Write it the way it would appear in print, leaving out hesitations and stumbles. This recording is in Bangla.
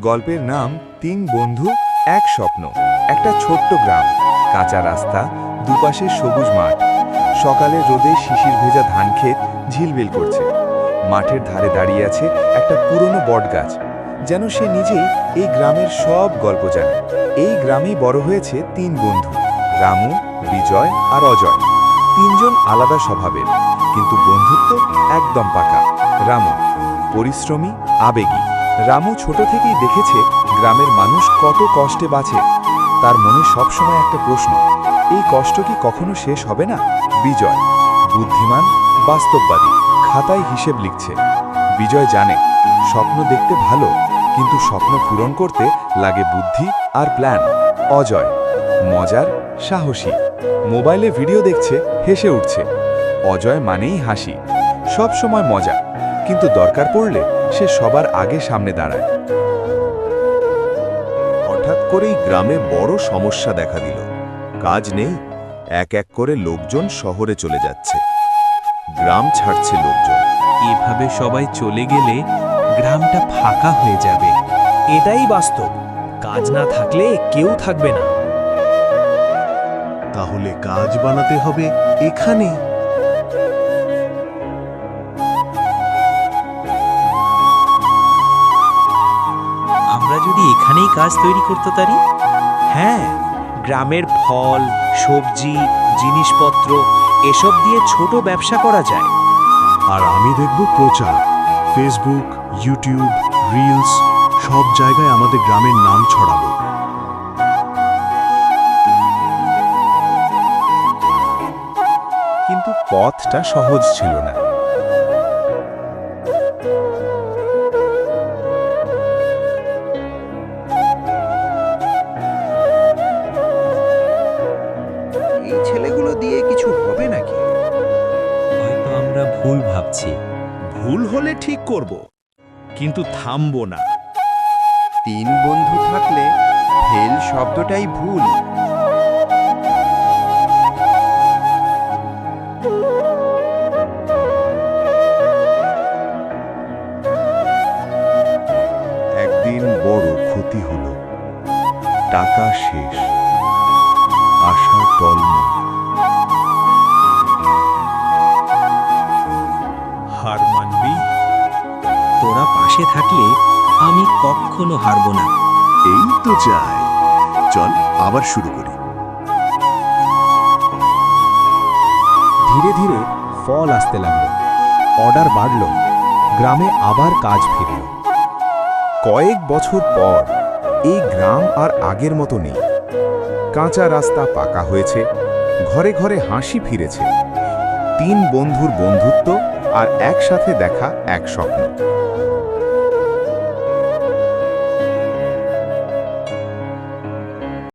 গল্পের নাম তিন বন্ধু এক স্বপ্ন। একটা ছোট্ট গ্রাম, কাঁচা রাস্তা, দুপাশে সবুজ মাঠ। সকালে রোদে শিশির ভেজা ধানক্ষেত ঝিলবিল করছে। মাঠের ধারে দাঁড়িয়ে আছে একটা পুরনো বটগাছ, যেন সে নিজেই এই গ্রামের সব গল্প জানে। এই গ্রামেই বড় হয়েছে তিন বন্ধু, রামু, বিজয় আর অজয়। তিনজন আলাদা স্বভাবের, কিন্তু বন্ধুত্ব একদম পাকা। রামু পরিশ্রমী, আবেগী। রামু ছোট থেকেই দেখেছে গ্রামের মানুষ কত কষ্টে বাঁচে। তার মনে সবসময় একটা প্রশ্ন, এই কষ্ট কি কখনো শেষ হবে না? বিজয় বুদ্ধিমান, বাস্তববাদী, খাতায় হিসেব লিখছে। বিজয় জানে স্বপ্ন দেখতে ভালো, কিন্তু স্বপ্ন পূরণ করতে লাগে বুদ্ধি আর প্ল্যান। অজয় মজার, সাহসী, মোবাইলে ভিডিও দেখছে, হেসে উঠছে। অজয় মানেই হাসি, সব সময় মজা, কিন্তু দরকার পড়লে সে সবার আগে সামনে দাঁড়ায়। হঠাৎ করেই গ্রামে বড় সমস্যা দেখা দিল। কাজ নেই, এক এক করে লোকজন শহরে চলে যাচ্ছে। গ্রাম ছাড়ছে লোকজন। এভাবে সবাই চলে গেলে গ্রামটা ফাঁকা হয়ে যাবে। এটাই বাস্তব, কাজ না থাকলে কেউ থাকবে না। তাহলে কাজ বানাতে হবে এখানে। আমরা যদি এখানেই কাজ তৈরি করতে পারি। হ্যাঁ, গ্রামের ফল, সবজি, জিনিসপত্র এসব দিয়ে ছোট ব্যবসা করা যায়। আর আমি দেখব প্রচার, ফেসবুক, ইউটিউব, রিলস, সব জায়গায় আমাদের গ্রামের নাম ছড়াবো। কিন্তু পথটা সহজ ছিল না। এই ছেলেগুলো দিয়ে কিছু হবে নাকি? হয়তো আমরা ভুল ভাবছি। ভুল হলে ঠিক করব, কিন্তু থামবো না। তিন বন্ধু থাকলে ফেল শব্দটাই ভুল। একদিন বড় ক্ষতি হলো। টাকা শেষ, আশা টলমল। হার মানবি? তোরা পাশে থাকলে আমি কখনো হারবো না। এই তো চাই। চল আবার শুরু করি। ধীরে ধীরে ফল আসতে লাগলো, অর্ডার বাড়ল, গ্রামে আবার কাজ ফিরল। কয়েক বছর পর এই গ্রাম আর আগের মতো নেই। কাঁচা রাস্তা পাকা হয়েছে, ঘরে ঘরে হাসি ফিরেছে। তিন বন্ধুর বন্ধুত্ব আর একসাথে দেখা এক স্বপ্ন।